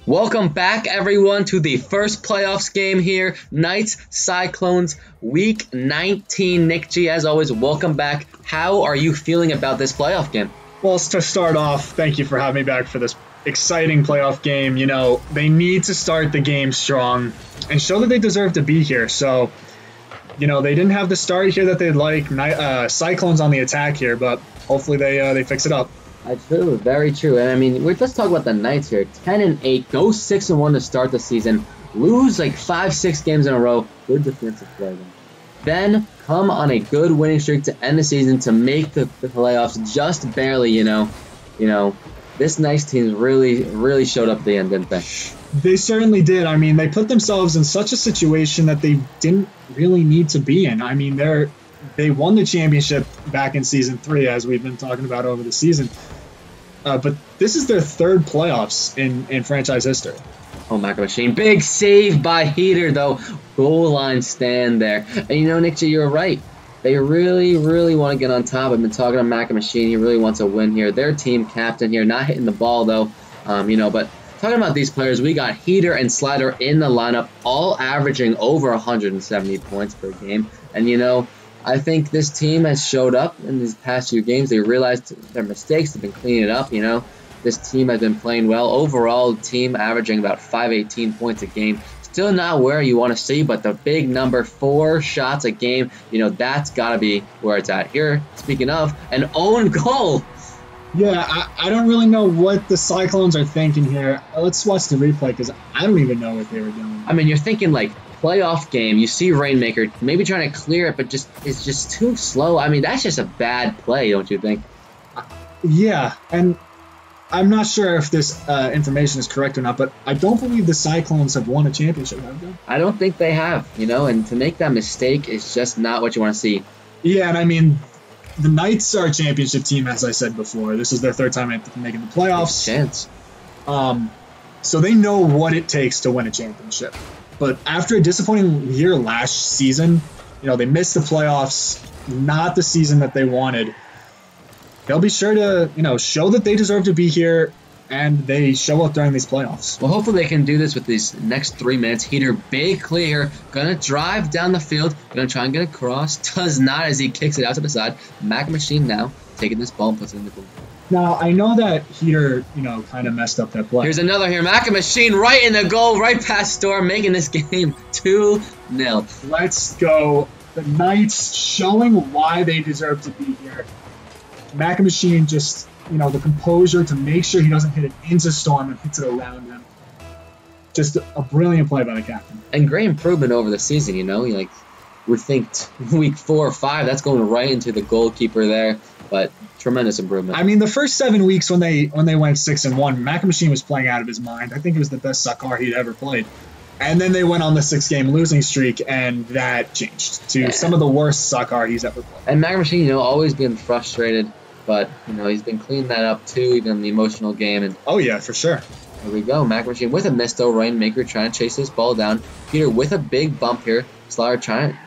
Welcome back, everyone, to the first playoffs game here. Knights, Cyclones, Week 19. NickG, as always, welcome back. How are you feeling about this playoff game? Well, to start off, thank you for having me back for this exciting playoff game. You know, they need to start the game strong and show that they deserve to be here. So, you know, they didn't have the start here that they'd like. Cyclones on the attack here, but hopefully they fix it up. True, very true. And I mean, let's talk about the Knights here. 10-8, go 6-1 to start the season, lose like 5-6 games in a row. Good defensive play. Then come on a good winning streak to end the season to make the playoffs just barely. You know, this Knights team really showed up at the end, didn't they? They certainly did. I mean, they put themselves in such a situation that they didn't really need to be in. I mean, they won the championship back in Season 3, as we've been talking about over the season. But this is their third playoffs in franchise history. Oh, Machine. Big save by Heater, though. Goal line stand there. And you know, NickG, you're right. They really want to get on top. I've been talking to Machine. He really wants a win here. Their team captain here, not hitting the ball, though. But talking about these players, we got Heater and Slider in the lineup, all averaging over 170 points per game. And, you know, I think this team has showed up in these past few games. They realized their mistakes. They've been cleaning it up, you know. This team has been playing well. Overall, team averaging about 518 points a game. Still not where you want to see, but the big number, 4 shots a game, you know, that's got to be where it's at. Here, speaking of, an own goal. Yeah, I don't really know what the Cyclones are thinking here. Let's watch the replay because I don't even know what they were doing. I mean, you're thinking like playoff game. You see Rainmaker maybe trying to clear it, but it's just too slow. I mean, that's just a bad play, don't you think? Yeah, and I'm not sure if this information is correct or not, but I don't believe the Cyclones have won a championship, have they? I don't think they have, you know, and to make that mistake is just not what you want to see. Yeah, and I mean, the Knights are a championship team, as I said before. This is their third time making the playoffs. Chance. So they know what it takes to win a championship. But after a disappointing year last season, you know, they missed the playoffs, not the season that they wanted. They'll be sure to, you know, show that they deserve to be here, and they show up during these playoffs. Well, hopefully they can do this with these next 3 minutes. Heater, big clear, gonna drive down the field, gonna try and get across. Does not as he kicks it out to the side. Machine now taking this ball and puts it in the goal. Now, I know that Heater, you know, kind of messed up that play. Here's another here. Machine right in the goal, right past Storm, making this game 2-0. Let's go. The Knights showing why they deserve to be here. Machine just, you know, the composure to make sure he doesn't hit it into Storm and hits it around him. Just a brilliant play by the captain. And great improvement over the season, you know. Like, we think week 4 or 5, that's going right into the goalkeeper there. But tremendous improvement. I mean, the first 7 weeks when they went 6-1, Machine was playing out of his mind. I think it was the best soccer he'd ever played. And then they went on the 6-game losing streak, and that changed to some of the worst soccer he's ever played. And Machine, you know, always been frustrated, but you know he's been cleaning that up too, even in the emotional game. And oh yeah, for sure. Here we go, Machine with a miss though. Rainmaker trying to chase this ball down. Peter with a big bump here. Slider trying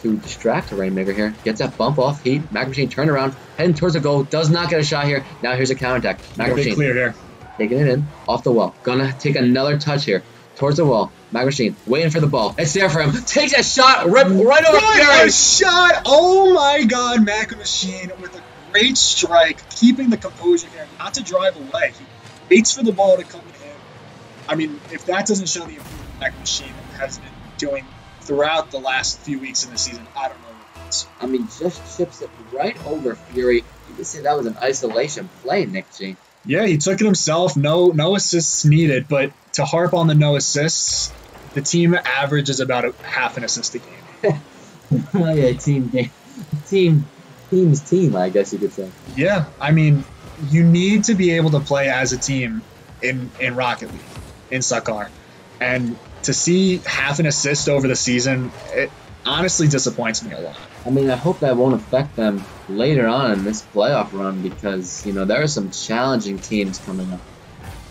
to distract the Rainmaker here. Gets that bump off. Heat. Machine turn around, heading towards the goal. Does not get a shot here. Now here's a counterattack. Machine clear here. Taking it in. Off the wall. Gonna take another touch here. Towards the wall. Machine waiting for the ball. It's there for him. Takes a shot. Right over Fury. A shot. Oh my God. Machine with a great strike. Keeping the composure here. Not to drive away. He waits for the ball to come to him. I mean, if that doesn't show the improvement Machine has been doing throughout the last few weeks in the season, I don't know what it is. I mean, just chips it right over Fury. You can say that was an isolation play, NickG. Yeah, he took it himself. No assists needed, but to harp on the no assists, the team average is about a half an assist a game. Oh yeah, team's team, I guess you could say. Yeah, I mean, you need to be able to play as a team in Rocket League, in soccer, and to see half an assist over the season, it honestly disappoints me a lot. I mean, I hope that won't affect them later on in this playoff run because, you know, there are some challenging teams coming up.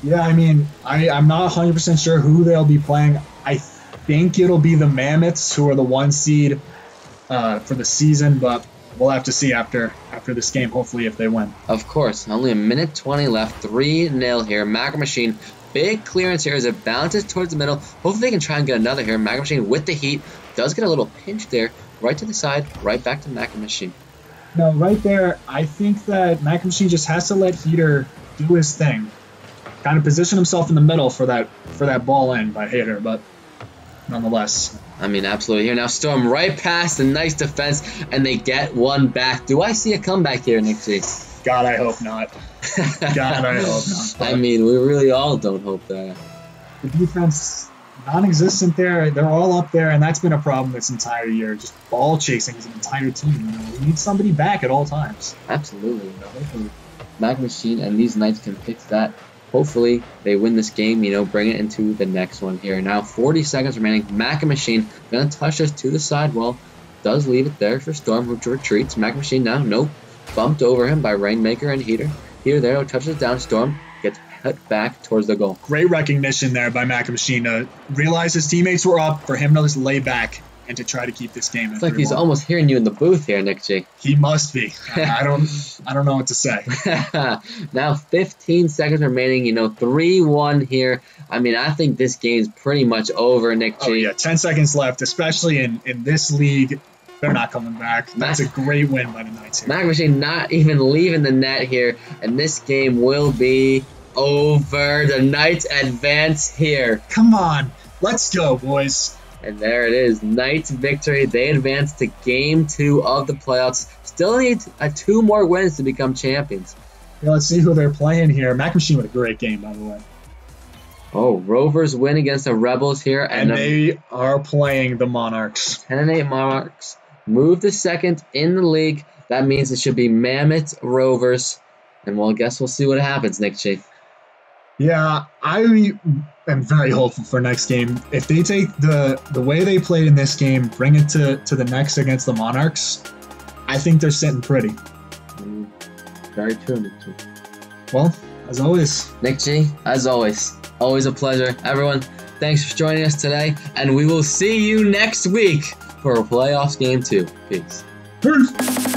Yeah, I mean, I'm not 100% sure who they'll be playing. I think it'll be the Mammoths, who are the 1 seed for the season, but we'll have to see after this game, hopefully, if they win. Of course. Only a minute 20 left. 3-0 here. Machine big clearance here as it bounces towards the middle. Hopefully they can try and get another here. Mac Machine with the heat does get a little pinch there. Right to the side, right back to Mac Machine. No, right there, I think that Mac Machine just has to let Heater do his thing. Kind of position himself in the middle for that ball in by Heater, but nonetheless. I mean, absolutely. Here now, Storm right past the nice defense, and they get one back. Do I see a comeback here, NickG? God, I hope not. God, I hope not. I mean, we really all don't hope that. The defense, non-existent there. They're all up there, and that's been a problem this entire year. Just ball chasing as an entire team. You know, we need somebody back at all times. Absolutely. Hopefully, Mac Machine and these Knights can fix that. Hopefully, they win this game, you know, bring it into the next one here. Now, 40 seconds remaining. Mac Machine going to touch this to the sidewall. Does leave it there for Storm, who retreats. Mac Machine now, nope. Bumped over him by Rainmaker and Heater. Heater there, touches it down. Storm gets put back towards the goal. Great recognition there by Mac Machine to realize his teammates were up, for him to just lay back and to try to keep this game in. It's like he's almost hearing you in the booth here, NickG. He must be. I don't know what to say. Now 15 seconds remaining, you know, 3-1 here. I mean, I think this game's pretty much over, NickG. Oh yeah, 10 seconds left, especially in this league. They're not coming back. That's a great win by the Knights here. Mac Machine not even leaving the net here, and this game will be over. The Knights advance here. Come on, let's go, boys. And there it is, Knights victory. They advance to Game 2 of the playoffs. Still need 2 more wins to become champions. Yeah, let's see who they're playing here. Mac Machine with a great game, by the way. Oh, Rovers win against the Rebels here. And they are playing the Monarchs. 10-8 Monarchs. Move to second in the league. That means it should be Mammoth Rovers. And well, I guess we'll see what happens, NickG. Yeah, I am very hopeful for next game. If they take the way they played in this game, bring it to the next against the Monarchs, I think they're sitting pretty. Very true, NickG. Well, as always. NickG, as always a pleasure. Everyone, thanks for joining us today, and we will see you next week for Playoffs Game 2. Peace. Peace.